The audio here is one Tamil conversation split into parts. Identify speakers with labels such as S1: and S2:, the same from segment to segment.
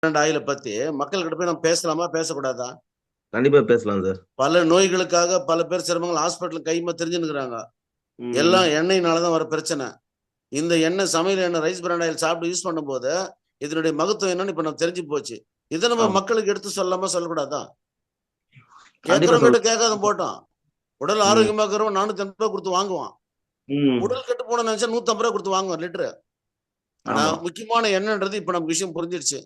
S1: ஆயில பத்தி மக்கள்கிட்ட போய் நம்ம பேசலாமா பேசக்கூடாதா?
S2: கண்டிப்பா பேசலாம் சார்.
S1: பல நோய்களுக்காக பல பேர் சிரமங்கள் ஹாஸ்பிட்டல் கைமா தெரிஞ்சுன்னுக்குறாங்க.
S2: ம்.
S1: எல்லாம் எண்ணெய்னாலதான் வர பிரச்சனை. இந்த எண்ணெய் சமையல் எண்ணெய் ரைஸ் பிராண்ட் ஆயில் சாப்பிட்டு யூஸ் பண்ணும்போது இதனுடைய மகத்துவம் என்னன்னு இப்ப நம்ம தெரிஞ்சு போச்சு. இதை நம்ம
S2: ஆமா.
S1: மக்களுக்கு எடுத்து சொல்லாம சொல்லக்கூடாதா?
S2: கண்டிப்பா
S1: கேட்கறவங்க கிட்ட கேட்காத
S2: சொல்றேன்.
S1: போட்டோம். உடல்
S2: ம்.
S1: ஆரோக்கியமா இருக்கிறவங்க 450 ரூபாய் கொடுத்து வாங்குவான்.
S2: ம்.
S1: உடல் கெட்டு போன நினைச்சா 150 ரூபாய் கொடுத்து வாங்குவான் லிட்டரு. ஆனா
S2: ஆமா.
S1: முக்கியமான எண்ணெய்ன்றது இப்ப நமக்கு விஷயம் புரிஞ்சிருச்சு.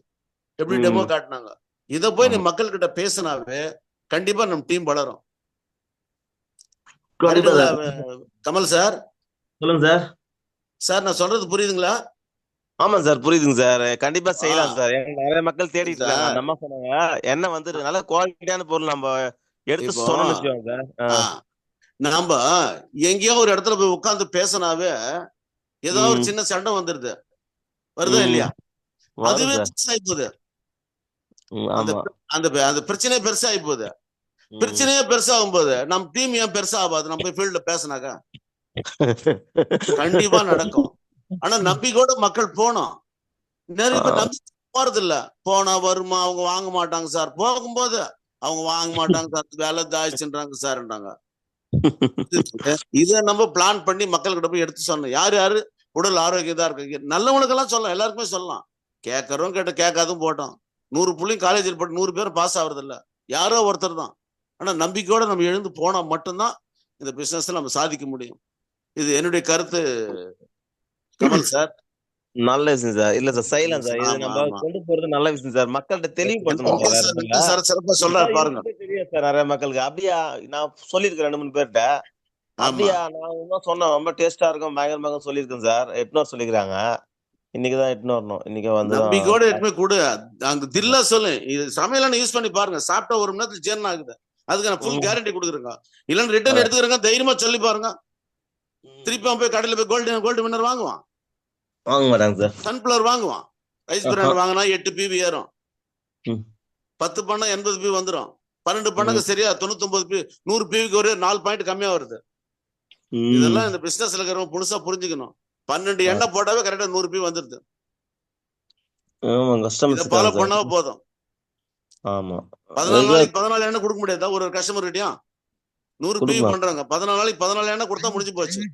S1: எப்படி டெமோ
S2: ம்.
S1: காட்டினாங்க. இதை போய் நீ
S2: ஆமா.
S1: மக்கள் கிட்ட பேசினாவே கண்டிப்பா நம்ம டீம் வளரும்.
S2: கண்டிப்பா
S1: கரெக்டுங்களா
S2: சார்.
S1: கமல் சார்?
S2: சொல்லுங்க சார்.
S1: சார் நான் சொல்றது புரியுதுங்களா?
S2: ஆமா சார், புரியுதுங்க சார். கண்டிப்பா செய்யலாம்
S1: ஆ
S2: சார். ஏன்னா நிறைய மக்கள் தேடிட்டு இருக்காங்க. அந்த
S1: சார்
S2: அம்மா சொன்னாங்க, எண்ணெய் வந்து நல்ல குவாலிட்டியான பொருள் நம்ம எடுத்து
S1: இப்போ
S2: சொன்னோம்னு வச்சுக்கோங்க சார்.
S1: ஆ நாம எங்கேயோ ஒரு இடத்துல போய் உட்கார்ந்து பேசினாவே ஏதோ ஒரு
S2: ம்.
S1: சின்ன சண்டை வந்துருது. வருதா
S2: ம்.
S1: இல்லையா?
S2: வரும்
S1: அதுவே
S2: சார்.
S1: பெருசாகி போகுது. அந்த
S2: ஆமா.
S1: அந்த அந்த பிரச்சனையே பெருசாகி போகுது.
S2: ம்.
S1: பிரச்சனையே பெருசாகும் போது நம்ம டீம் ஏன் பெருசா ஆகாது? நம்ம போய் ஃபீல்ட்ல பேசினாக்கா கண்டிப்பா நடக்கும். ஆனா நம்பிக்கையோட மக்கள் போனோம். நிறைய பேர்
S2: ஆ.
S1: நம்பி போறது இல்ல. போனா வருமா, அவங்க வாங்க மாட்டாங்க சார். போகும்போது அவங்க வாங்க மாட்டாங்க சார், வேலை தாய்ச்சுன்றாங்க சார்ன்றாங்க. இதை நம்ம பிளான் பண்ணி மக்கள்கிட்ட போய் எடுத்து சொன்னோம். யார் யாரு உடல் ஆரோக்கியதா இருக்கு நல்லவனுக்கெல்லாம் சொல்லலாம், எல்லாருக்குமே சொல்லலாம். கேட்கறோம் கேட்ட கேட்காதும் போட்டோம். 100 புள்ளையும் காலேஜில் போட்டு 100 பேரும் பாஸ் ஆகுறது இல்ல. யாரோ ஒருத்தர் தான். ஆனா நம்பிக்கையோட நம்ம எழுந்து போனா மட்டும்தான் இந்த பிசினஸ்ல நம்ம சாதிக்க முடியும். இது என்னுடைய கருத்து கமல் சார்.
S2: நல்ல விஷயம் சார். இல்ல சார், செய்யலாம் சார். இது
S1: ஆமா
S2: நம்ம
S1: ஆமா.
S2: கொண்டு போறது நல்ல விஷயம் சார். மக்கள்கிட்ட தெளிவுபடுத்தணும் சார். வேற ஒண்ணும் இல்ல.
S1: சார் சிறப்பா சொல்றாரு
S2: இதுதான்
S1: பாருங்க.
S2: இருக்குதே தெரியாது சார் நிறைய மக்களுக்கு. அப்படியா? நான் சொல்லியிருக்கேன் 2, 3 பேர்கிட்ட.
S1: ஆமா.
S2: அப்படியா? நான் இன்னும் சொன்னேன், ரொம்ப டேஸ்டா இருக்கும், பயங்கரமா இருக்கும் சொல்லியிருக்கேன் சார். எட்டுன்னு வர சொல்லிக்கிறாங்க. இன்னைக்குதான் எட்டுன்னு வரணும். இன்னைக்கு வந்துதான்.
S1: நம்பிக்கையோட எடுத்துமே கொடு. அங்க தில்லா சொல்லு, இது சமையலான யூஸ் பண்ணி பாருங்க. சாப்பிட்டா 1 மணி நேரத்துல ஜீரணம் ஆகுது. அதுக்கு நான் ஃபுல்
S2: ம்.
S1: கேரண்டி கொடுக்குறேங்க. இல்லைன்னு ரிட்டர்ன்
S2: அதான்.
S1: எடுத்துக்கிறேங்க, தைரியமா சொல்லி பாருங்க.
S2: ம்.
S1: திருப்பி அவன் போய் கடையில போய் கோல்டு வின்னர் வாங்குவான்,
S2: வாங்க மாட்டாங்க சார்.
S1: சன்ஃபிளவர் வாங்குவான். ரைஸ்
S2: ஆஹா.
S1: பிராண்ட் வாங்கினா 8 பிவி ஏறும்.
S2: ம்.
S1: 10 பண்ணா 80 பிவி வந்துடும். 12
S2: ம்.
S1: பண்ணக்கு சரியா 99 பிவி, 100 பிவிக்கு ஒரு 4 பாயிண்ட் கம்மியா வருது. இதெல்லாம்
S2: ம்.
S1: இந்த பிசினஸ்ல இருக்கிறவங்க புதுசா புரிஞ்சுக்கணும். 12
S2: ஆ.
S1: எண்ணெய் போட்டாவே கரெக்டா 100 பிவி வந்துருது.
S2: ஆமா,
S1: இதை
S2: கஸ்டமர்ஸ்
S1: ஃபாலோ
S2: இருக்காங்க சார்.
S1: பண்ணாவே போதும்.
S2: ஆமா.
S1: 14
S2: அதுக்கு
S1: நாளைக்கு 14 எண்ணெய் கொடுக்க முடியாதா ஒரு கஸ்டமர் கிட்டயும்? 100 பிவி
S2: குடுக்கலாம்.
S1: பண்றாங்க, 14 நாளைக்கு 14 எண்ணெய் கொடுத்தா முடிஞ்சு போச்சு.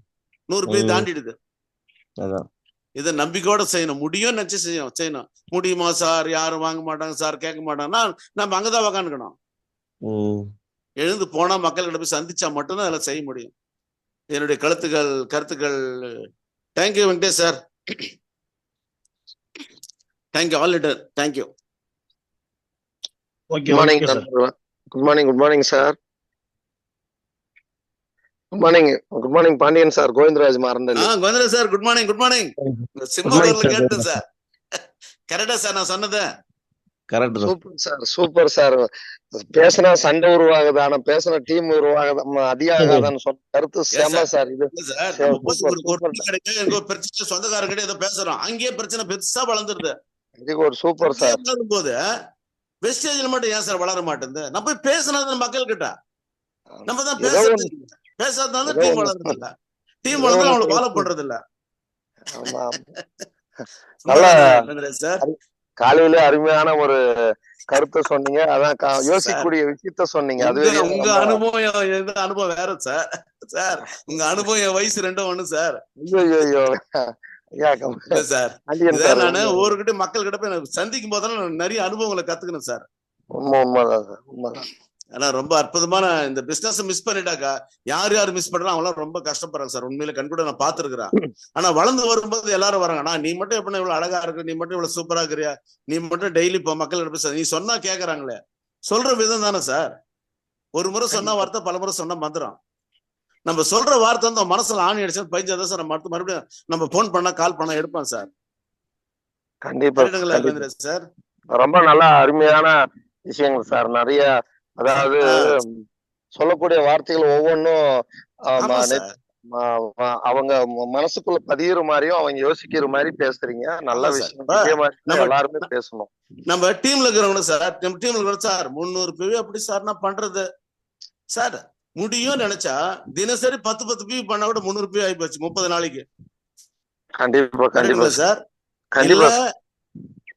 S1: 100 பிவி
S2: ம்.
S1: தாண்டிடுது.
S2: அதான்.
S1: இதை நம்பிக்கையோட செய்யணும். முடியும் நினைச்சு செய்யணும். முடியுமா சார்? யாரும் வாங்க மாட்டாங்க சார், கேட்க மாட்டாங்கன்னா நம்ம அங்கதான் உக்காந்துக்கணும்.
S2: ம்.
S1: எழுந்து போனா மக்கள்கிட்ட போய் சந்திச்சா மட்டும்தான் அதில் செய்ய முடியும். என்னுடைய கருத்துக்கள். Thank you Venkatesh sir. Thank you all leader. Thank you.
S3: Good morning good morning. Good morning sir. Good morning. Good morning Pandiyan sir. Govindaraj Marandahalli.
S1: Govindaraj sir good morning. Good morning. சிம்மகர்ல கேட்டேன் சார். கரெக்டா சார் நான் சொன்னது?
S2: Correct.
S3: Super sir, super sir. பேசினா சண்டை உருவாகுது, ஆனா பேசின டீம் உருவாகுது, அதிகாகாதான்னு சொன்ன கருத்து செம சார். இது
S1: பிரச்சனை சொந்தக்காரங்கிட்ட ஏதோ பேசுறோம், அங்கேயே பிரச்சனை பெருசா வளர்ந்துருது.
S3: இதுக்கு ஒரு சூப்பர் சார்.
S1: போது வெஸ்டேஜ்ல மட்டும் ஏன் சார் வளர மாட்டேங்குது? நம்ம போய் பேசினது மக்கள் கிட்ட. நம்ம தான் பேசாதனால டீம் வளர்றது இல்ல. டீம் வளர்ந்து அவங்களை ஃபாலோ பண்றது இல்ல. சார்
S3: காலையில அருமையான ஒரு கருத்தை சொன்னீங்க. அதான் யோசிக்கக்கூடிய விஷயத்த சொன்னீங்க.
S1: உங்க அனுபவம் வேற சார். சார் உங்க அனுபவம் என் வயசு 2 1 சார். சார் நானு ஒவ்வொருகிட்ட மக்கள் கிட்ட போய் சந்திக்கும் போதெல்லாம் நிறைய அனுபவங்களை கத்துக்கணும் சார்.
S3: உண்மைதான் சார், உண்மைதான்.
S1: ஆனா ரொம்ப அற்புதமான இந்த பிசினஸ் மிஸ் பண்ணிட்டாக்கா யார் மிஸ் பண்றாங்க அவங்க ரொம்ப கஷ்டப்படுறாங்க சார். உண்மையில கண்கூட நான் பாத்துருக்கிறேன். ஆனா வளர்ந்து வரும்போது எல்லாரும் வராங்க, நீ மட்டும் எப்படி இவ்வளவு அழகா இருக்கு, நீ மட்டும் இவ்வளவு சூப்பரா இருக்கிறியா, நீ மட்டும் டெய்லி இப்போ மக்கள் பேச, நீ சொன்னா கேக்குறாங்களே. சொல்ற விதம் தானே சார். ஒரு முறை சொன்னா வார்த்தை, பல முறை சொன்னா மந்திரம். நம்ம சொல்ற வார்த்தை வந்து மனசுல ஆணி அடிச்சு 15 சார். மறுபடியும் நம்ம போன் பண்ணா கால் பண்ணா எடுப்பான் சார்.
S3: கண்டிப்பா
S1: சார்.
S3: ரொம்ப நல்லா அருமையான விஷயங்கள் சார். நிறைய, அதாவது சொல்லக்கூடிய வார்த்தைகள் ஒவ்வொன்றும் அவங்க மனசுக்குள்ள பதிகிற மாதிரியும் அவங்க யோசிக்கிற மாதிரி பேசுறீங்க. நல்ல விஷயம். இதே மாதிரி எல்லாருமே பேசணும்.
S1: நம்ம டீம்ல இருக்கிறவங்க சார், நம்ம டீம்ல இருக்கிற சார் 300 பிவி அப்படி சார் நான் பண்றது சார் முடியும் நினைச்சா தினசரி 10 பிவி பண்ணா கூட 300 பிவி ஆகி போச்சு 30 நாளைக்கு.
S3: கண்டிப்பா
S1: கண்டிப்பா சார்.
S3: கண்டிப்பா.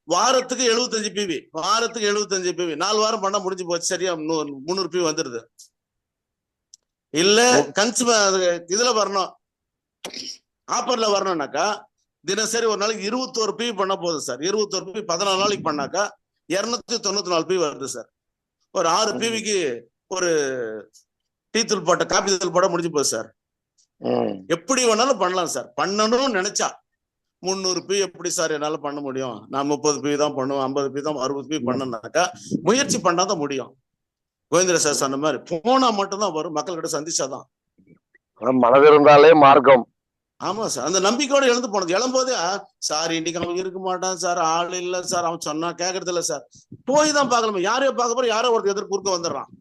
S1: வாரத்துக்கு 75 பிவி, வாரத்துக்கு 75 பிவி, 4 வாரம் பண்ணா முடிஞ்சு போச்சு. சரியா 300 பிவி வந்துருது. இல்ல கன்சூமர் இதுல வரணும், ஆப்பர்ல வரணும்னாக்கா தினசரி ஒரு நாளைக்கு 21 பிவி பண்ண போதும் சார். 21 பிவி 14 நாளைக்கு பண்ணாக்கா 294 பிவி வருது சார். ஒரு 6 பிவிக்கு ஒரு டீ தூள் போட்ட, காபி தூள் போட முடிஞ்சு போகுது சார். எப்படி வேணாலும் பண்ணலாம் சார். பண்ணணும்னு நினைச்சா 300 பிவி எப்படி சார் என்னால பண்ண முடியும்? நான் 30 பிவி தான் பண்ணுவேன், 50 பிவி தான், 60 பிவி பண்ணனாக்கா முயற்சி பண்ணாதான் முடியும். கோவிந்தர சார் சொன்ன மாதிரி போனா மட்டும்தான் வரும், மக்கள் கிட்ட சந்திச்சாதான்.
S3: மனது இருந்தாலே மார்க்கம்.
S1: ஆமா சார், அந்த நம்பிக்கையோட எழுந்து போனது. எழும்போதே சார் இன்னைக்கு அவன் இருக்க மாட்டான் சார், ஆள் இல்ல சார், அவன் சொன்னா கேட்கறது இல்ல சார். போய் தான் பார்க்கலாமே. யாரையோ பார்க்க போற, யாரோ ஒருத்தர் எதிர்ப்பு குறுக்க வந்துடுறான்.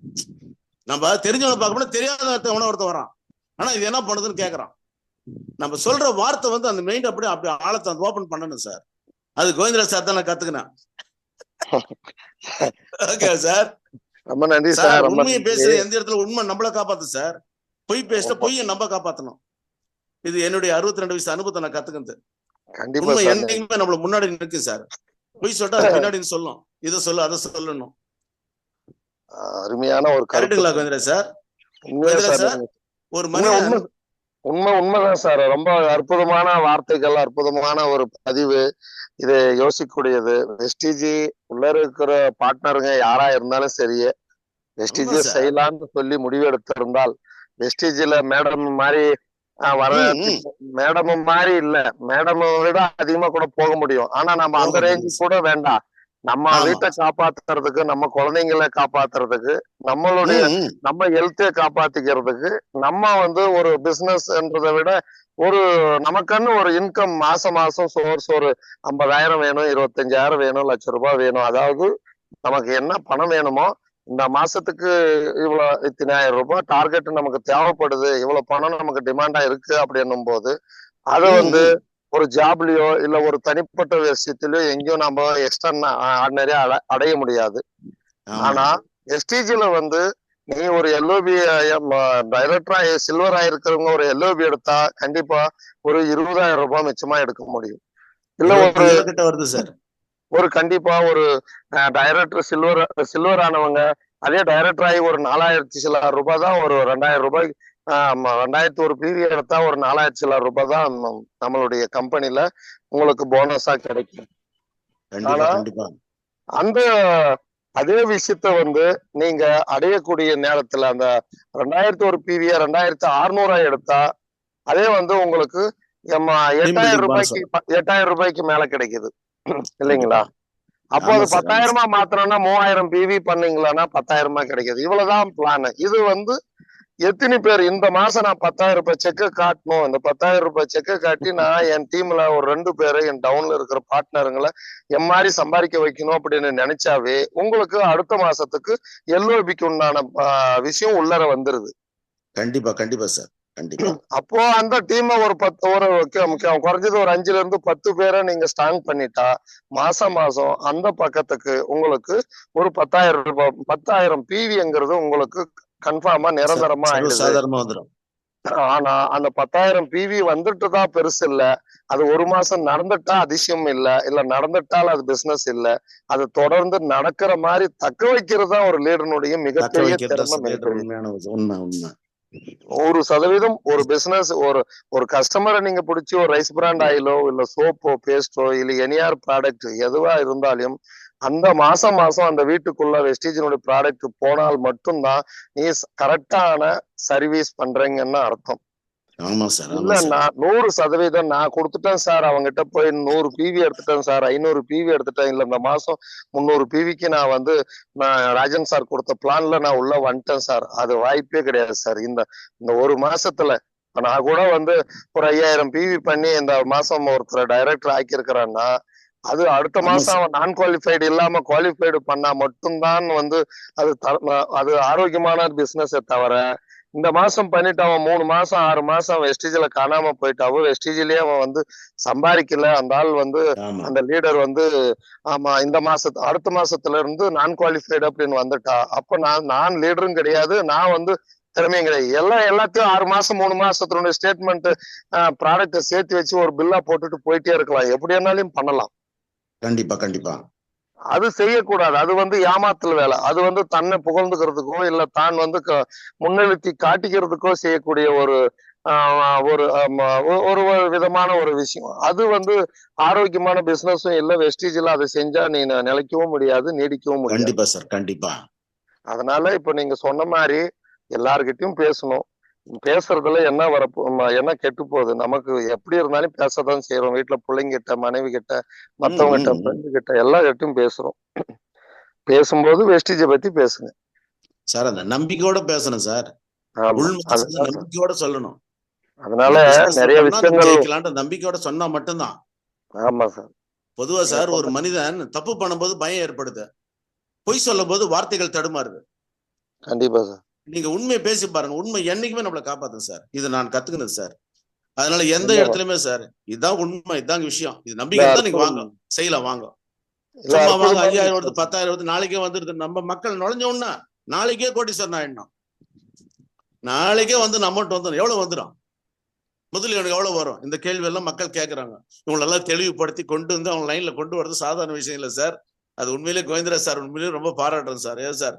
S1: நம்ம தெரிஞ்சவனை பார்க்க போனா தெரியாத ஒருத்தன் வரான். ஆனா இது என்ன பண்ணுதுன்னு கேட்கறான். நம்ம சொல்ற வார்த்தை வந்து அந்த மெயின் அப்படி ஆழத்தை ஓபன் பண்ணணும் சார். அது கோவிந்தராஜ் சார் தான் நான் கத்துக்கினேன். ஓகே சார்,
S3: ரொம்ப நன்றி சார்.
S1: உண்மையை பேசுற எந்த இடத்துல உண்மை நம்மள காப்பாத்து சார். பொய் பேசுற பொய்யை நம்ம காப்பாத்தணும். இது என்னுடைய 62 வயசு அனுபவத்தை நான் கத்துக்கிறது. உண்மை என்னைக்குமே நம்மள முன்னாடி நிற்கு சார். பொய் சொல்லிட்டு அது பின்னாடி சொல்லும், இதை சொல்லு அதை சொல்லணும்.
S3: அருமையான ஒரு
S1: கரெக்டுங்களா கோவிந்தராஜ் சார்? ஒரு மனிதன்
S3: உண்மைதான் சார். ரொம்ப அற்புதமான வார்த்தைகள், அற்புதமான ஒரு பதிவு. இது யோசிக்கக்கூடியது. வெஸ்டிஜி உள்ள இருக்கிற பார்ட்னருங்க யாரா இருந்தாலும் சரியே, வெஸ்டிஜி செய்யலான்னு சொல்லி முடிவு எடுத்திருந்தால், வெஸ்டிஜில மேடம் மாதிரி வர மேடமும் மாதிரி இல்ல, மேடம் விட அதிகமா கூட போக முடியும். ஆனா நம்ம அந்த ரேஞ்சு கூட வேண்டாம். நம்ம வீட்டை காப்பாத்துறதுக்கு, நம்ம குழந்தைங்களை காப்பாத்துறதுக்கு, நம்ம ஹெல்த்தை காப்பாத்திக்கிறதுக்கு, நம்ம வந்து ஒரு பிசினஸ்ன்றதை விட ஒரு நமக்குன்னு ஒரு இன்கம் மாசம் சோர்ஸ் ஒரு 50,000 வேணும், 25,000 வேணும், ₹1,00,000 வேணும். அதாவது நமக்கு என்ன பணம் வேணுமோ, இந்த மாசத்துக்கு இத்தனை ₹1,000 டார்கெட் நமக்கு தேவைப்படுது, இவ்வளவு பணம் நமக்கு டிமாண்டா இருக்கு அப்படின்னும் போது அதை வந்து ஒரு ஜாப்லயோ இல்ல ஒரு தனிப்பட்ட விஷயத்திலயோ எங்கேயோ நம்ம எக்ஸ்டர்னா ஆர்டினரியா அடைய முடியாது. ஆனா எஸ்டிஜில வந்து நீ ஒரு எல்ஓபி டைரக்டரா சில்வர் ஆயிருக்கிறவங்க ஒரு எல்ஓபி எடுத்தா கண்டிப்பா ஒரு ₹20,000 மிச்சமா எடுக்க முடியும். இல்ல
S1: வருது சார்.
S3: ஒரு கண்டிப்பா ஒரு டைரக்டர் சில்வர் ஆனவங்க அதே டைரக்டர் ஆகி ஒரு 4,000 சில ரூபாய் தான், ஒரு ₹2,000 2001 பிவி எடுத்தா ஒரு 4,000 சில ரூபாய் தான் நம்மளுடைய கம்பெனில உங்களுக்கு போனஸா கிடைக்கும். ஆனா அந்த அதே விஷயத்த வந்து நீங்க அடையக்கூடிய நேரத்துல அந்த 2001 பிவிய 2,600 எடுத்தா அதே வந்து உங்களுக்கு ₹8,000 மேல கிடைக்குது இல்லைங்களா? அப்போ அது 10,000 மாத்திரம்னா 3,000 பிவி பண்ணீங்களான்னா 10,000 கிடைக்குது. இவ்வளவுதான் பிளான். இது வந்து எத்தனை பேர் இந்த மாசம் நான் ₹10,000 செக்க காட்டணும், இந்த ₹10,000 செக்க காட்டி நான் என் டீம்ல ஒரு 2 பேரை என் டவுன்ல இருக்கிற பார்ட்னருங்களை என் மாதிரி சம்பாதிக்க வைக்கணும் அப்படின்னு நினைச்சாவே உங்களுக்கு அடுத்த மாசத்துக்கு எல்ஓபிக்கு உண்டான விஷயம் உள்ளர வந்துருது.
S1: கண்டிப்பா சார், கண்டிப்பா.
S3: அப்போ அந்த டீமை ஒரு குறைஞ்சது ஒரு 5ல இருந்து 10 பேரை நீங்க ஸ்ட்ராங் பண்ணிட்டா மாசம் அந்த பக்கத்துக்கு உங்களுக்கு ஒரு ₹10,000 பிவிங்கிறது உங்களுக்கு கன்ஃபார்மா நிரந்தரமா ஆயிடுது. ஆனா அந்த 10,000 பிவி வந்துட்டுதான் பெருசு இல்ல, அது ஒரு மாசம் நடந்துட்டா அதிசயம் இல்ல நடந்துட்டால் அது பிசினஸ் இல்ல, அது தொடர்ந்து நடக்கிற மாதிரி தக்க வைக்கிறதா ஒரு லீடனுடைய மிகப்பெரிய திறமை. 100% ஒரு பிசினஸ் ஒரு கஸ்டமரை நீங்க பிடிச்சி ஒரு ரைஸ் பிராண்ட் ஆயிலோ இல்ல சோப்போ பேஸ்டோ இல்ல எனியார் ப்ராடக்ட் எதுவா இருந்தாலும் அந்த மாசம் அந்த வீட்டுக்குள்ள வெஸ்டீஜினுடைய ப்ராடக்ட் போனால் மட்டும்தான் நீ கரெக்டான சர்வீஸ் பண்றீங்கன்னு அர்த்தம். இல்லன்னா 100% நான் கொடுத்துட்டேன் சார், அவங்ககிட்ட போய் 100 பிவி எடுத்துட்டேன் சார், 500 பிவி எடுத்துட்டேன், இல்ல இந்த மாசம் 300 பிவிக்கு நான் வந்து ராஜன் சார் கொடுத்த பிளான்ல நான் உள்ள வந்துட்டேன் சார், அது வாய்ப்பே கிடையாது சார். இந்த ஒரு மாசத்துல நான் கூட வந்து ஒரு 5,000 பிவி பண்ணி இந்த மாசம் ஒருத்தர் டைரக்டர் ஆக்கியிருக்கிறேன்னா அது அடுத்த மாசம் அவன் நான் குவாலிஃபைடு இல்லாம குவாலிஃபைடு பண்ணா மட்டும்தான் வந்து அது ஆரோக்கியமான பிசினஸை தவிர இந்த மாசம் பண்ணிட்டு அவன் 3 மாசம் 6 மாசம் வெஸ்டீஜில காணாம போயிட்டாவோ வெஸ்டீஜிலேயே அவன் வந்து சம்பாதிக்கல, அந்த ஆள் வந்து அந்த லீடர் வந்து ஆமா இந்த அடுத்த மாசத்துல இருந்து நான் குவாலிஃபைடு அப்படின்னு வந்துட்டா அப்ப நான் லீடரும் கிடையாது, நான் வந்து திறமையும் கிடையாது. எல்லாத்தையும் 6 மாசம் 3 மாசத்தினுடைய ஸ்டேட்மெண்ட் ப்ராடக்ட சேர்த்து வச்சு ஒரு பில்லா போட்டுட்டு போயிட்டே இருக்கலாம், எப்படி வேணாலும் பண்ணலாம்.
S1: கண்டிப்பா கண்டிப்பா.
S3: அது செய்யக்கூடாது. அது ஏமாத்தல் வேலை. அது தன்னை புகழ்ந்துக்கிறதுக்கோ இல்ல தான் முன்னிறுத்தி காட்டிக்கிறதுக்கோ செய்யக்கூடிய ஒரு ஒரு ஒரு விதமான ஒரு விஷயம். அது ஆரோக்கியமான பிசினஸும் இல்ல. வெஸ்டீஜ்ல அதை செஞ்சா நீ நிலைக்கவும் முடியாது, நீடிக்கவும் முடியாது.
S1: கண்டிப்பா சார், கண்டிப்பா.
S3: அதனால இப்ப நீங்க சொன்ன மாதிரி எல்லார்கிட்டயும் பேசணும். பேசுறதுல என்ன கெட்டு போகுது? நமக்கு எப்படி இருந்தாலும் பேசதான் செய்யறோம். வீட்டுல பிள்ளைங்கிட்ட, மனைவி கிட்ட, மத்தவங்க கிட்ட, ஃப்ரெண்டு கிட்ட எல்லார்கிட்டயும் பேசுறோம். பேசும்போது வெஸ்டீஜை பத்தி பேசுங்க
S1: சார். அந்த நம்பிக்கையோட பேசணும் சார். நம்பிக்கையோட சொல்லணும்.
S3: அதனால நிறைய விஷயங்கள்
S1: ஜெயிக்கலான்ற நம்பிக்கையோட சொன்னா மட்டும்தான்.
S3: ஆமா சார்.
S1: பொதுவா சார் ஒரு மனிதன் தப்பு பண்ணும்போது பயம் ஏற்படுது, பொய் சொல்லும் போது வார்த்தைகள் தடுமாறுது.
S3: கண்டிப்பா சார்.
S1: நீங்க உண்மையை பேசி பாருங்க, உண்மை என்னைக்குமே நம்மளை காப்பாத்தும் சார். இது நான் கத்துக்கினது சார். அதனால எந்த இடத்துலயுமே சார் இதுதான் உண்மை, இதுதான் விஷயம், இது நம்பிக்கை தான் நீங்க வாங்க, செய்யலாம் வாங்க. சும்மா வாங்க 5000 வருது 10,000 வருது நாளைக்கே வந்துருது. நம்ம மக்கள் நுழைஞ்ச உடனே நாளைக்கே கோடீஸ்வரன் ஆயிடணும். நாளைக்கே நம்மகிட்ட வந்துடும். எவ்வளவு வந்துடும்? முதலீடு எவ்வளவு வரும்? இந்த கேள்வி எல்லாம் மக்கள் கேட்கறாங்க. இவங்களெல்லாம் தெளிவுபடுத்தி கொண்டு அவங்க லைன்ல கொண்டு வரது சாதாரண விஷயம் இல்லை சார். அது உண்மையிலேயே கோவிந்தராஜ் சார் உண்மையிலேயே ரொம்ப பாராட்டுறேன் சார். ஏன் சார்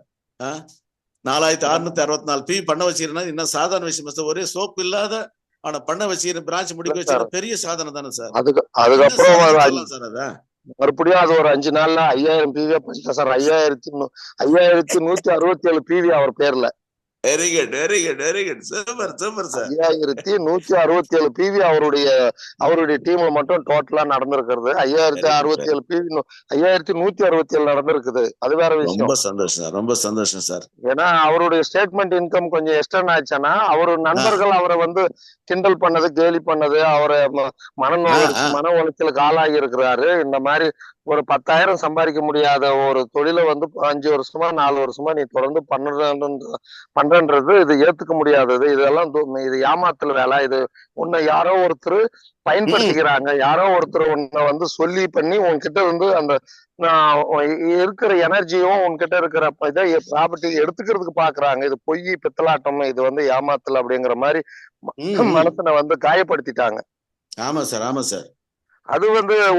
S1: 4664 PV பண்ண வச்சிருந்தா இன்னும் சாதாரண விஷயம் சார். ஒரே சோப்பு இல்லாத ஆனா பண்ண வச்சிருந்த பிரான்ச் முடிக்க வச்சிருந்தா பெரிய சாதனை தானே சார்.
S3: அதுக்கப்புறம்
S1: சார் அத
S3: மறுபடியும் அது ஒரு 5 நாள்ல 5000 PV பண்ணிட்டேன் சார். 5167 PV அவர் பேர்ல.
S1: Very good, very good, very good. Super, super sir.
S3: 5167 PV அவருடைய டீம்ல மட்டும் டோட்டலா நடந்திருக்கிறது. 5167 நடந்திருக்குது. அது வேற விஷயம்.
S1: ரொம்ப சந்தோஷம், ரொம்ப சந்தோஷம் சார்.
S3: ஏன்னா அவருடைய ஸ்டேட்மெண்ட் இன்கம் கொஞ்சம் எக்ஸ்டர்ன் ஆச்சுன்னா அவரு நண்பர்கள் அவரை கிண்டல் பண்ணது, கேலி பண்ணது, அவரை மன உளைச்சலுக்கு ஆளாகி இருக்கிறாரு. இந்த மாதிரி ஒரு 10,000 சம்பாதிக்க முடியாத ஒரு தொழிலை 5 வருஷமா 4 வருஷமா நீ தொடர்ந்து பண்றன்றது இது ஏத்துக்க முடியாதது. இதெல்லாம் இது ஏமாத்தல் வேலை. இது உன்னை யாரோ ஒருத்தர் பயன்படுத்திக்கிறாங்க. யாரோ ஒருத்தர் உன்னை சொல்லி பண்ணி உன்கிட்ட அந்த இருக்கிற எனர்ஜியும் உன்கிட்ட இருக்கிற இதை ப்ராப்பர்ட்டி எடுத்துக்கிறதுக்கு பாக்குறாங்க. இது பொய், பித்தலாட்டம், இது ஏமாத்தல் அப்படிங்கிற மாதிரி மனசனை காயப்படுத்திட்டாங்க.
S1: ஆமா சார், ஆமா சார்.
S3: அது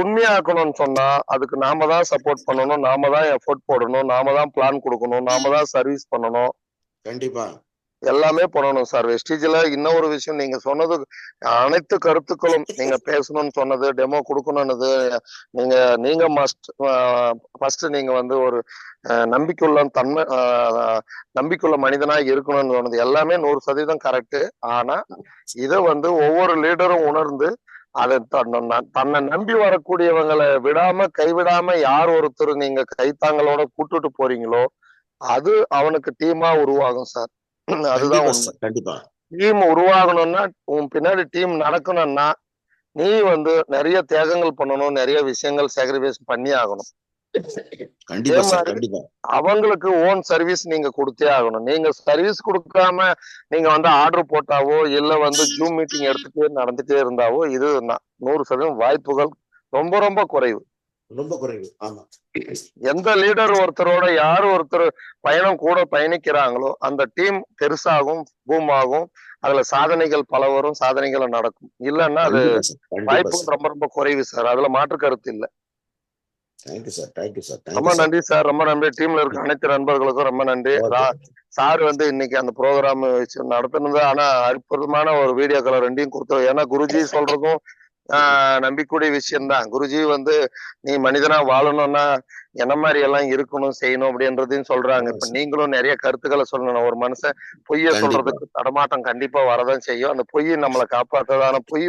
S3: உண்மையாக்கணும்னு சொன்னா அதுக்கு நாம தான் சப்போர்ட் பண்ணணும், நாம தான் எஃபோர்ட் போடணும், நாம தான் பிளான் கொடுக்கணும், நாம தான் சர்வீஸ் பண்ணணும்.
S1: கண்டிப்பா
S3: எல்லாமே பண்ணணும் சார். வெஸ்டீஜ்ல இன்னொரு விஷயம், நீங்க சொன்னது அனைத்து கருத்துக்களும், நீங்க பேசணும்னு சொன்னது, டெமோ கொடுக்கணும்னது, நீங்க ஃபர்ஸ்ட் நீங்க ஒரு நம்பிக்கையுள்ள மனிதனா இருக்கணும்னு சொன்னது எல்லாமே 100% கரெக்ட். ஆனா இத ஒவ்வொரு லீடரும் உணர்ந்து அதை தன்னை நம்பி வரக்கூடியவங்களை கைவிடாம யார் ஒருத்தர் நீங்க கைத்தாங்களோட கூட்டுட்டு போறீங்களோ அது அவனுக்கு டீமா உருவாகும் சார். அதுதான் உண்மை.
S1: கண்டிப்பா.
S3: டீம் உருவாகணும்னா உன் பின்னாடி டீம் நடக்கணும்னா நீ நிறைய தியாகங்கள் பண்ணணும், நிறைய விஷயங்கள் சாக்ரிஃபைஸ் பண்ணி ஆகணும். அவங்களுக்கு ஓன் சர்வீஸ் நீங்க கொடுத்தே ஆகணும். நீங்க சர்வீஸ் கொடுக்காம நீங்க ஆர்டர் போட்டாவோ இல்ல ஜூம் மீட்டிங் எடுத்துட்டே நடந்துட்டே இருந்தாவோ இது 100% வாய்ப்புகள் ரொம்ப ரொம்ப குறைவு,
S1: ரொம்ப குறைவு. ஆமா.
S3: எந்த லீடர் ஒருத்தரோட யார் ஒருத்தர் பயணம் கூட பயணிக்கிறாங்களோ அந்த டீம் பெருசாகும், பூம் ஆகும். அதுல சாதனைகள் பல வரும், சாதனைகள் நடக்கும். இல்லைன்னா அது வாய்ப்புகள் ரொம்ப ரொம்ப குறைவு சார். அதுல மாற்று கருத்து இல்லை. ரொம்ப நன்றி சார், ரொம்ப நன்றி. டீம்ல இருக்க அனைத்து நண்பர்களுக்கும் ரொம்ப நன்றி. சார் இன்னைக்கு அந்த ப்ரோக்ராம் நடத்தினது. ஆனா அற்புதமான ஒரு வீடியோக்களை ரெண்டையும் கொடுத்தோம். ஏன்னா குருஜி சொல்றதும் நம்பிக்கூடிய விஷயம்தான். குருஜி நீ மனிதனா வாழணும்னா என்ன மாதிரி எல்லாம் இருக்கணும், செய்யணும் அப்படின்றதையும் சொல்றாங்க. இப்ப நீங்களும் நிறைய கருத்துக்களை சொல்லணும். ஒரு மனுஷன் பொய்ய சொல்றதுக்கு தடமாட்டம் கண்டிப்பா வரதான் செய்யும். அந்த பொய் நம்மளை காப்பாத்தான பொய்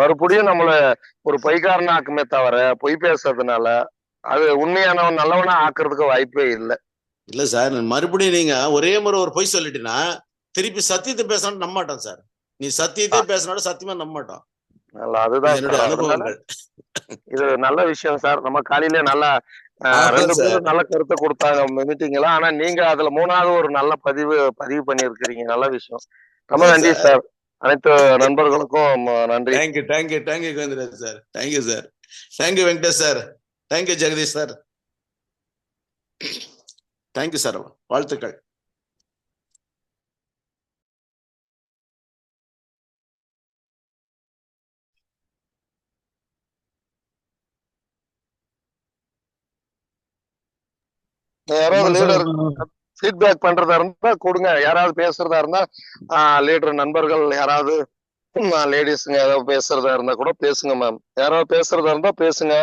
S3: மறுபடியும் நம்மள ஒரு பொய்க்காரனா ஆக்குமே தவிர பொய் பேசுறதுனால அது உண்மையானவன் நல்லவனா ஆக்குறதுக்கு வாய்ப்பே இல்லை.
S1: இல்ல சார், மறுபடியும் நீங்க ஒரே முறை ஒரு பொய் சொல்லிட்டீங்கன்னா திருப்பி சத்தியத்தை பேசணும் நம்ப மாட்டோம் சார். நீ சத்தியத்தை பேசினாலும் சத்தியமா நம்ப மாட்டோம்.
S3: அதுதான் இது நல்ல விஷயம் சார். நம்ம காலையில நல்லா 2 பேரும் நல்ல கருத்தை கொடுத்தாங்க மீட்டிங்ல. ஆனா நீங்க அதுல 3வது ஒரு நல்ல பதிவு பண்ணிருக்கிறீங்க. நல்ல விஷயம். ரொம்ப நன்றி சார். அனைத்து நண்பர்களுக்கும் நன்றி.
S1: Thank you Govindaraj sir. Thank you sir. Thank you Venkatesh sir. Thank you Jagadish sir. Thank you sir. வாழ்த்துக்கள்.
S3: யாராவது
S1: ஆமாங்க சார்.
S3: லீடர் ஃபீட்பேக் பண்றதா இருந்தா கொடுங்க. யாராவது பேசுறதா இருந்தா லீடர் நண்பர்கள் யாராவது லேடிஸுங்க ஏதாவது பேசுறதா இருந்தா கூட பேசுங்க மேம். யாராவது பேசுறதா இருந்தா பேசுங்க.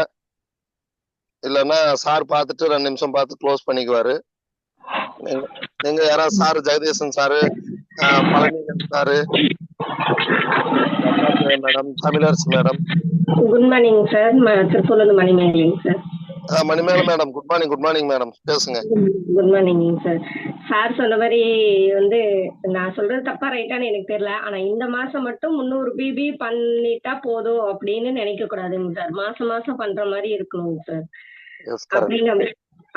S3: இல்லைன்னா சார் பார்த்துட்டு 2 நிமிஷம் பார்த்து க்ளோஸ் பண்ணிக்குவாரு. நீங்க யாராவது sir, Jagadeesan sir, Palanigan sir, madam, Tamilarasu madam.
S4: Good morning sir. திருப்பூர்ல மணிமேகலைங்க sir.
S3: Manimegalai madam, good morning. Good morning madam, பேசுங்க.
S4: Good morning sir. சார் சொன்ன மாதிரி நான் சொல்றது தப்பா ரைட்டான்னு எனக்கு தெரியல. ஆனா இந்த மாசம் மட்டும் 300 பிபி பண்ணிட்டா போதும் அப்படின்னு நினைக்க கூடாதுங்க சார். மாசம் மாசம் பண்ற மாதிரி இருக்கணுங்க சார்.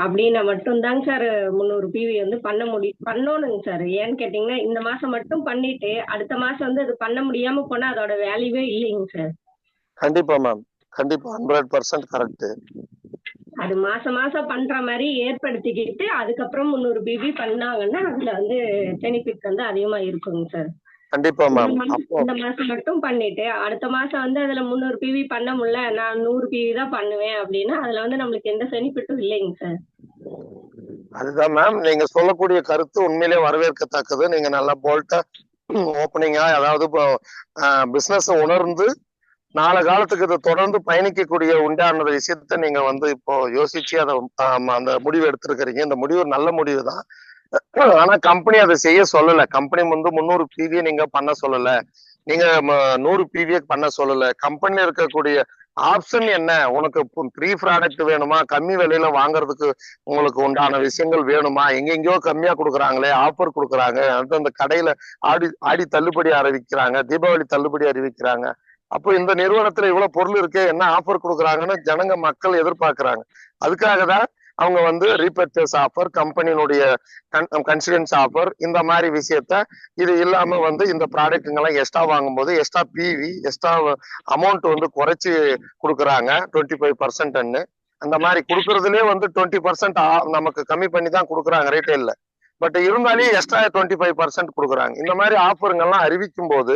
S4: அப்படின்னா மட்டும்தாங்க சார் 300 பிவி பண்ணணுங்க சார். ஏன்னு கேட்டீங்கன்னா இந்த மாசம் மட்டும் பண்ணிட்டு அடுத்த மாசம் அது பண்ண முடியாம போனா அதோட வேல்யூவே இல்லைங்க சார்.
S3: கண்டிப்பா மேம், கண்டிப்பா 100% கரெக்ட்.
S4: அது மாசம் மாசம் பண்ற மாதிரி ஏற்படுத்திக்கிட்டு அதுக்கப்புறம் 300 பிபி பண்ணாங்கன்னா அதுல பெனிஃபிட் அதிகமா இருக்குங்க சார்.
S3: கண்டிப்பா மேம்.
S4: இந்த மாசம் மட்டும் பண்ணிட்டு அடுத்த மாசம் அதுல 300 பிவி பண்ண முடியல, நான் 100 பிவி தான் பண்ணுவேன் அப்படின்னா அதுல நம்மளுக்கு எந்த பெனிஃபிட்டும் இல்லைங்க சார்.
S3: அதுதான் மேம், நீங்க சொல்லக்கூடிய கருத்து உண்மையிலே வரவேற்கத்தக்கது. நீங்க நல்லா போல்ட்டா ஓப்பனிங்கா, அதாவது இப்போ பிசினஸ் உணர்ந்து நாளை காலத்துக்கு இதை தொடர்ந்து பயணிக்கக்கூடிய உண்டான விஷயத்த நீங்க இப்போ யோசிச்சு அதை அந்த முடிவு எடுத்திருக்கிறீங்க. இந்த முடிவு நல்ல முடிவு தான். ஆனா கம்பெனி அதை செய்ய சொல்லல. கம்பெனி 300 பிவியை நீங்க பண்ண சொல்லல, நீங்க 100 பிவியை பண்ண சொல்லல. கம்பெனில இருக்கக்கூடிய ஆப்ஷன் என்ன, உனக்கு ஃப்ரீ ப்ராடக்ட் வேணுமா, கம்மி விலையில வாங்குறதுக்கு உங்களுக்கு உண்டான விஷயங்கள் வேணுமா, எங்கெங்கயோ கம்மியா கொடுக்குறாங்களே, ஆஃபர் கொடுக்குறாங்க, அந்த கடையில ஆடி தள்ளுபடி அறிவிக்கிறாங்க, தீபாவளி தள்ளுபடி அறிவிக்கிறாங்க. அப்போ இந்த நிறுவனத்துல இவ்வளவு பொருள் இருக்கே, என்ன ஆஃபர் கொடுக்குறாங்கன்னு ஜனங்க மக்கள் எதிர்பார்க்கிறாங்க. அதுக்காக தான் அவங்க ரீபர்ச்சேஸ் ஆஃபர், கம்பெனியினுடைய கன்சிடன்ஸ் ஆஃபர், இந்த மாதிரி விஷயத்த இது இல்லாம இந்த ப்ராடக்ட்டுங்கெல்லாம் எக்ஸ்ட்ரா வாங்கும்போது எக்ஸ்ட்ரா பிவி, எக்ஸ்ட்ரா அமௌண்ட் குறைச்சி கொடுக்குறாங்க 25%. அந்த மாதிரி கொடுக்கறதுலயே 20% நமக்கு கம்மி பண்ணி தான் கொடுக்குறாங்க ரீட்டைல்ல. பட் இருந்தாலே எக்ஸ்ட்ரா 25% கொடுக்குறாங்க. இந்த மாதிரி ஆஃபருங்கெல்லாம் அறிவிக்கும் போது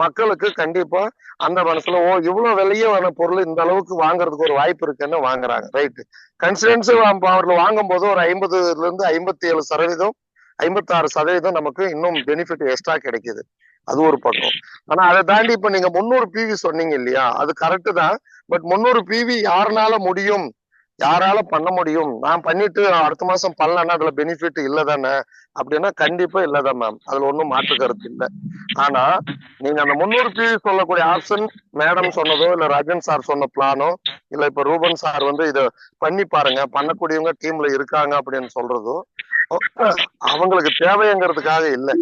S3: மக்களுக்கு கண்டிப்பா அந்த மனசுல இவ்வளவு விலையான பொருள் இந்த அளவுக்கு வாங்குறதுக்கு ஒரு வாய்ப்பு இருக்குன்னு வாங்குறாங்க. ரைட்டு. கன்சிடன்ஸ் அவர்கள் வாங்கும் போது ஒரு 50% 57%, 56% நமக்கு இன்னும் பெனிஃபிட் எக்ஸ்ட்ரா கிடைக்குது. அது ஒரு பக்கம். ஆனா அதை தாண்டி இப்ப நீங்க 300 பிவி சொன்னீங்க இல்லையா, அது கரெக்ட் தான். பட் 300 பிவி யாருனால முடியும், யாரால பண்ண முடியும், நான் பண்ணிட்டு அடுத்த மாசம் பண்ணலன்னா அதுல பெனிஃபிட் இல்லதானே அப்படின்னா கண்டிப்பா இல்லதான் மேம். அதுல ஒன்றும் மாற்று கருத்து இல்லை. ஆனா நீங்க அந்த 300 பிவி சொல்லக்கூடிய ஆப்ஷன் மேடம் சொன்னதோ, இல்ல ராஜன் சார் சொன்ன பிளானோ, இல்ல இப்ப ரூபன் சார் இதை பண்ணி பாருங்க, பண்ணக்கூடியவங்க டீம்ல இருக்காங்க அப்படின்னு சொல்றதோ அவங்களுக்கு தேவைங்கிறதுக்காக இல்லை.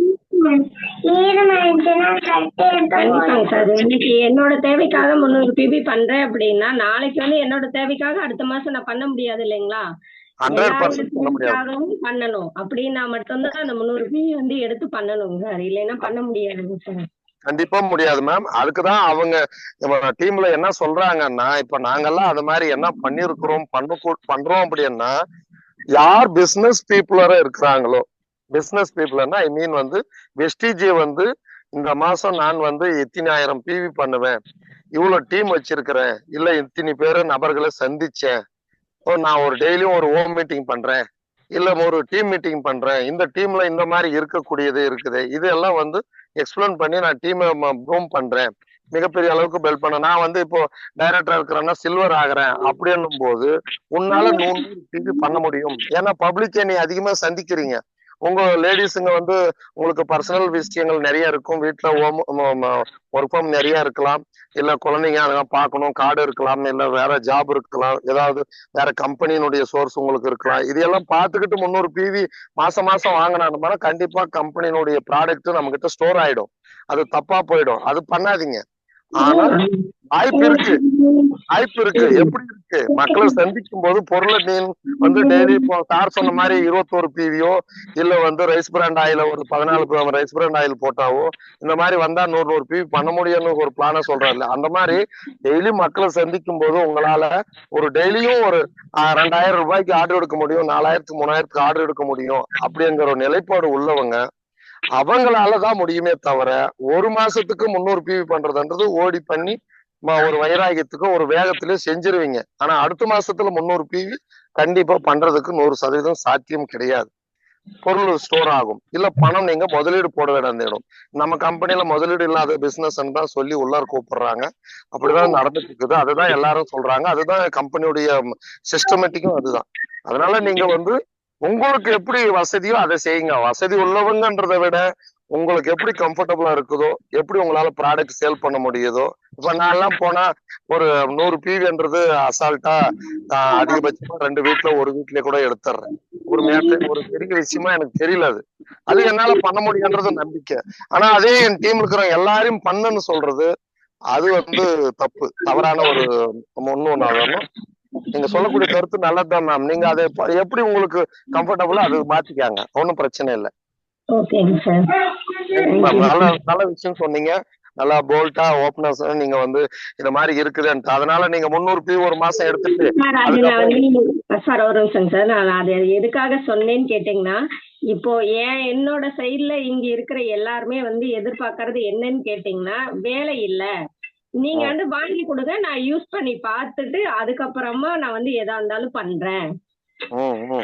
S4: என்னோட தேவைக்காக 300 பிபி பண்றேன் அப்படின்னா நாளைக்கு என்னோட தேவைக்காக அடுத்த மாசம் நான் பண்ண முடியாது இல்லைங்களா.
S3: 100%
S4: பண்ணணும் அப்படின்னா மட்டும்தான் அந்த 300 பிபி எடுத்து பண்ணணும் சார். இல்லைன்னா பண்ண முடியாதுங்க சார்.
S3: கண்டிப்பா முடியாது மேம். அதுக்குதான் அவங்க டீம்ல என்ன சொல்றாங்கன்னா, இப்ப நாங்கெல்லாம் அது மாதிரி என்ன பண்ணிருக்கிறோம் பண்றோம் அப்படின்னா, யார் பிசினஸ் பீப்புளரா இருக்கிறாங்களோ, பிசினஸ் பீப்புள்னா ஐ மீன் வெஸ்டிஜி இந்த மாசம் நான் இத்தனை 1000 பிவி பண்ணுவேன், இவ்வளவு டீம் வச்சிருக்கிறேன், இல்ல இத்தனை பேரு நபர்களை சந்திச்சேன், நான் ஒரு டெய்லியும் ஒரு ஹோம் மீட்டிங் பண்றேன், இல்ல ஒரு டீம் மீட்டிங் பண்றேன், இந்த டீம்ல இந்த மாதிரி இருக்கக்கூடியது இருக்குது, இதெல்லாம் எக்ஸ்பிளைன் பண்ணி நான் டீமை ப்ரூம் பண்றேன், மிகப்பெரிய அளவுக்கு பெல் பண்ண, நான் இப்போ டைரக்டரா இருக்கிறேன்னா சில்வர் ஆகிறேன் அப்படின்னும் போது உன்னால 100 பிவி பண்ண முடியும். ஏன்னா பப்ளிக்கை நீ அதிகமா சந்திக்கிறீங்க. உங்க லேடிஸுங்க உங்களுக்கு பர்சனல் விஷயங்கள் நிறைய இருக்கும், வீட்டுல ஒர்க் ஃப்ரம் நிறைய இருக்கலாம், இல்ல குழந்தைங்க அதெல்லாம் பார்க்கணும், கார்டு இருக்கலாம், இல்ல வேற ஜாப் இருக்கலாம், ஏதாவது வேற கம்பெனியினுடைய சோர்ஸ் உங்களுக்கு இருக்கலாம். இதெல்லாம் பார்த்துக்கிட்டு 300 பிவி மாசம் மாசம் வாங்கினா கண்டிப்பா கம்பெனியினுடைய ப்ராடக்ட் நம்ம கிட்ட ஸ்டோர் ஆயிடும், அது தப்பா போயிடும். அது பண்ணாதீங்க. ஆனா வாய்ப்பு இருக்கு. எப்படி இருக்கு, மக்களை சந்திக்கும் போது பொருளை நீ டெய்லி இப்போ சார் சொன்ன மாதிரி 21 பிவியோ இல்ல ரைஸ் பிராண்ட் ஆயில் ஒரு 14 ரைஸ் பிராண்ட் ஆயில் போட்டாவோ இந்த மாதிரி வந்தா 100 பிவி பண்ண முடியும்னு ஒரு பிளான சொல்றாரு. அந்த மாதிரி டெய்லி மக்களை சந்திக்கும் போது உங்களால ஒரு டெய்லியும் ஒரு 2000 ரூபாய்க்கு ஆர்டர் எடுக்க முடியும், 4000 3000 ஆர்டர் எடுக்க முடியும் அப்படிங்கிற ஒரு நிலைப்பாடு உள்ளவங்க அவங்களாலதான் முடியுமே தவிர ஒரு மாசத்துக்கு 300 பிவி பண்றதுன்றது ஓடி பண்ணி ஒரு வைராகியத்துக்கும் ஒரு வேகத்திலயும் செஞ்சிருவீங்க. ஆனா அடுத்த மாசத்துல 300 பிவி கண்டிப்பா பண்றதுக்கு 100% சாத்தியம் கிடையாது. பொருள் ஸ்டோர் ஆகும். இல்ல பணம் நீங்க முதலீடு போட வேண்டிய இடம். நம்ம கம்பெனில முதலீடு இல்லாத பிசினஸ் தான் சொல்லி உள்ளார கூப்பிடுறாங்க. அப்படிதான் நடந்துட்டு இருக்குது. அதுதான் எல்லாரும் சொல்றாங்க. அதுதான் கம்பெனியுடைய சிஸ்டமேட்டிக்கும் அதுதான். அதனால நீங்க உங்களுக்கு எப்படி வசதியோ அதை செய்யுங்க. வசதி உள்ளவங்கன்றதை விட உங்களுக்கு எப்படி கம்ஃபர்டபுளா இருக்குதோ, எப்படி உங்களால ப்ராடக்ட் சேல் பண்ண முடியுதோ. இப்ப நான் எல்லாம் போனா ஒரு 100 பிவின்றது அசால்ட்டா அதிகபட்சமா 2 வீட்ல ஒரு வீட்லயே கூட எடுத்துடுறேன். ஒரு பெரிய விஷயமா எனக்கு தெரியல. அது என்னால பண்ண முடியும்ன்றது நம்பிக்கை. ஆனா அதே என் டீம் இருக்கிற எல்லாரையும் பண்ணுன்னு சொல்றது அது தப்பு, தவறான ஒரு முன்னுதாரணம். நீங்க சொல்லக்கூடிய கருத்து நல்லதுதான் மேம். நீங்க அதை எப்படி உங்களுக்கு கம்ஃபர்டபுளா அது மாத்திக்காங்க, ஒன்னும் பிரச்சனை இல்லை. நல்ல விஷயம் சொன்னீங்க. நல்லா போல்ட்டா ஓப்பனர்ஸ் நீங்க இந்த மாதிரி இருக்குதுன்ட்டு. அதனால நீங்க 300 பி ஒரு மாசம் எடுத்துட்டு
S4: சார் ஒரு நிமிஷம் சார், நான் அது எதுக்காக சொன்னேன்னு கேட்டீங்கன்னா, இப்போ என்னோட சைட்ல இங்க இருக்கிற எல்லாருமே எதிர்பார்க்கறது என்னன்னு கேட்டீங்கன்னா, வேலை இல்ல, நீங்க வாங்கி கொடுங்க, நான் யூஸ் பண்ணி பார்த்துட்டு அதுக்கப்புறமா நான் எதா இருந்தாலும் பண்றேன்,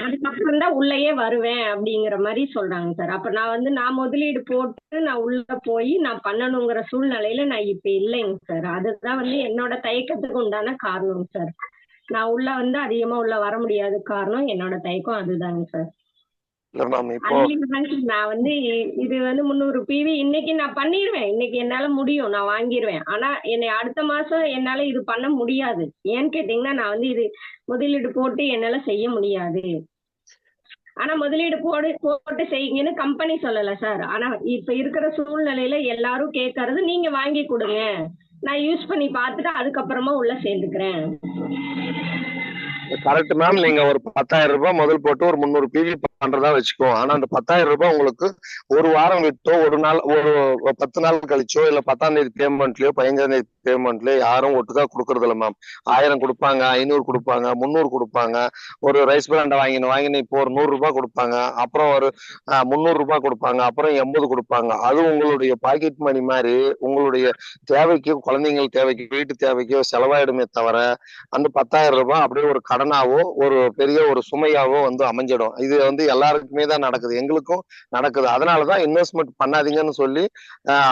S4: அதுக்கப்புறம் தான் உள்ளேயே வருவேன் அப்படிங்கிற மாதிரி சொல்றாங்க சார். அப்ப நான் முதலீடு போட்டு நான் உள்ள போய் நான் பண்ணணுங்கிற சூழ்நிலையில நான் இப்ப இல்லைங்க சார். அதுதான் என்னோட தயக்கத்துக்கு உண்டான காரணம் சார். நான் உள்ள அதிகமா உள்ள வர முடியாத காரணம் என்னோட தயக்கம் அதுதாங்க சார். நான் இது 300 பிவி இன்னைக்கு நான் பண்ணிடுவேன், இன்னைக்கு என்னால முடியும், நான் வாங்கிடுவேன். ஆனா என்னை அடுத்த மாசம் என்னால இது பண்ண முடியாது. ஏன்னு கேட்டீங்கன்னா, நான் இது முதலீடு போட்டு என்னால செய்ய முடியாது. ஆனா முதலீடு போட்டு செய்யுங்கன்னு கம்பெனி சொல்லல சார். ஆனா இப்ப இருக்கிற சூழ்நிலையில எல்லாரும் கேட்கறது நீங்க வாங்கி கொடுங்க, நான் யூஸ் பண்ணி பார்த்துட்டு அதுக்கப்புறமா உள்ள சேர்ந்துக்கிறேன்.
S3: Correct ma'am. நீங்க ஒரு 10,000 ரூபாய் முதல் போட்டு ஒரு 300 பிவி பண்றதா வச்சுக்கோ. ஆனா அந்த 10,000 ரூபாய் உங்களுக்கு ஒரு வாரம் விட்டோ, ஒரு நாள், ஒரு 10 நாள் கழிச்சோ, இல்ல 10ஆம் தேதி பேமெண்ட்லயோ 15ஆம் தேதி பேமெண்ட்லயோ யாரும் ஒட்டுக்கா கொடுக்கறது இல்ல மேம். 1000 கொடுப்பாங்க, 500 கொடுப்பாங்க, 300 கொடுப்பாங்க. ஒரு ரைஸ் பிராண்டை வாங்கினு இப்போ ஒரு 100 ரூபாய் கொடுப்பாங்க, அப்புறம் ஒரு 300 ரூபாய் கொடுப்பாங்க, அப்புறம் 80 கொடுப்பாங்க. அது உங்களுடைய பாக்கெட் மணி மாதிரி உங்களுடைய தேவைக்கு, குழந்தைங்கள் தேவைக்கு, வீட்டு தேவைக்கோ செலவாயிடுமே தவிர அந்த 10,000 ரூபாய் அப்படியே ஒரு கடனாவோ ஒரு பெரிய ஒரு சுமையாவோ அமைஞ்சிடும். இது எல்லாருக்குமே தான் நடக்குது, எங்களுக்கும் நடக்குது. அதனாலதான் இன்வெஸ்ட்மெண்ட் பண்ணாதீங்கன்னு சொல்லி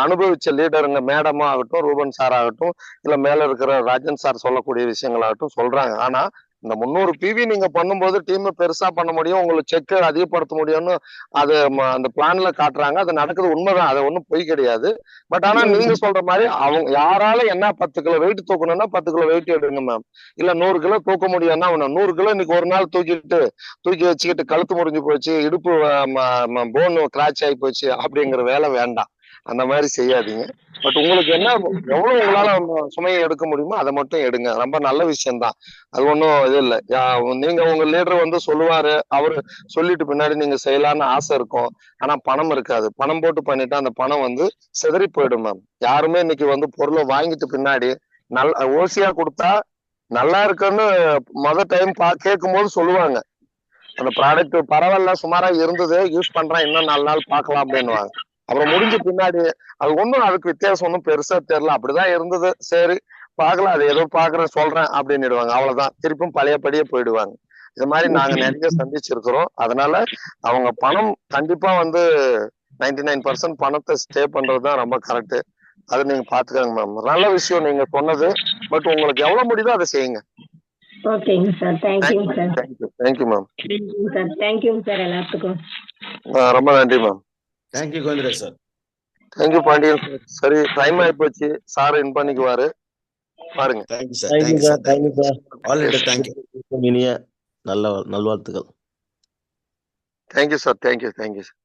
S3: அனுபவிச்ச லீடருங்க, மேடமா ஆகட்டும், ரூபன் சார் ஆகட்டும், இல்ல மேல இருக்கிற ராஜன் சார் சொல்லக்கூடிய விஷயங்களாகட்டும் சொல்றாங்க. ஆனா இந்த 300 பிவி நீங்க பண்ணும்போது டீம் பெருசா பண்ண முடியும், உங்களுக்கு செக் அதிகப்படுத்த முடியும்னு அது அந்த பிளான்ல காட்டுறாங்க. அது நடக்குது, உண்மைதான், அது ஒண்ணும் பொய் கிடையாது. பட் ஆனா நீங்க சொல்ற மாதிரி அவங்க யாரால என்ன 10 கிலோ வெயிட் தூக்கணும்னா 10 கிலோ வெயிட் எடுங்க மேம். இல்ல 100 கிலோ தூக்க முடியும்னா 100 கிலோ இன்னைக்கு ஒரு நாள் தூக்கி வச்சுக்கிட்டு கழுத்து முறிஞ்சு போச்சு, இடுப்பு போன் கிராச் ஆகி போச்சு அப்படிங்கிற வேலை வேண்டாம். அந்த மாதிரி செய்யாதீங்க. பட் உங்களுக்கு என்ன எவ்வளவு உங்களால சுமையை எடுக்க முடியுமோ அதை மட்டும் எடுங்க. ரொம்ப நல்ல விஷயம்தான், அது ஒன்றும் இது இல்லை. நீங்க உங்க லீடர் சொல்லுவாரு, அவரு சொல்லிட்டு பின்னாடி நீங்க செய்யலான்னு ஆசை இருக்கும். ஆனா பணம் இருக்காது. பணம் போட்டு பண்ணிட்டு அந்த பணம் சிதறி போயிடும் மேம். யாருமே இன்னைக்கு பொருளை வாங்கிட்டு பின்னாடி ஓசியா கொடுத்தா நல்லா இருக்குன்னு டைம் கேட்கும் போது சொல்லுவாங்க, அந்த ப்ராடக்ட் பரவாயில்ல, சுமாரா இருந்தது, யூஸ் பண்றேன், இன்னும் 4 நாள் பார்க்கலாம் அப்படின்னுவாங்க. அப்புறம் முடிஞ்ச பின்னாடி அது அதுக்கு வித்தியாசம் ஒன்றும் பெருசா தெரியல, அப்படிதான் இருந்தது, சரி பார்க்கலாம், அது ஏதோ பாக்குறேன் சொல்றேன் அப்படின்னுடுவாங்க. அவ்வளவுதான், திருப்பும் பழையபடியே போயிடுவாங்க. இது மாதிரி நாங்க நிறைய சந்திச்சிருக்கிறோம். அதனால அவங்க பணம் கண்டிப்பா 99% பணத்தை ஸ்டே பண்றதுதான் ரொம்ப கரெக்ட். அது நீங்க பாத்துக்கோங்க மேம். நல்ல விஷயம் நீங்க சொன்னது. பட் உங்களுக்கு எவ்வளவு முடியுதோ அதை செய்யுங்க.
S4: ஓகேங்க சார், தேங்க்யூங்க சார்.
S3: Thank you ma'am.
S4: சார் தேங்க்யூங்க சார் எல்லாத்துக்கும்.
S3: ரொம்ப நன்றி ma'am.
S1: Thank you Govindaraj sir.
S3: Thank you Pandiyan sir. சரி, டைம் ஆயிப்போச்சு, சார் இன் பண்ணிக்குவாரு, பாருங்க.
S1: Thank you sir. Thank you sir. Thank you sir. Already thank you.
S2: இனிய நல்ல நல்வாழ்த்துக்கள்.
S3: Thank you sir. Thank you sir.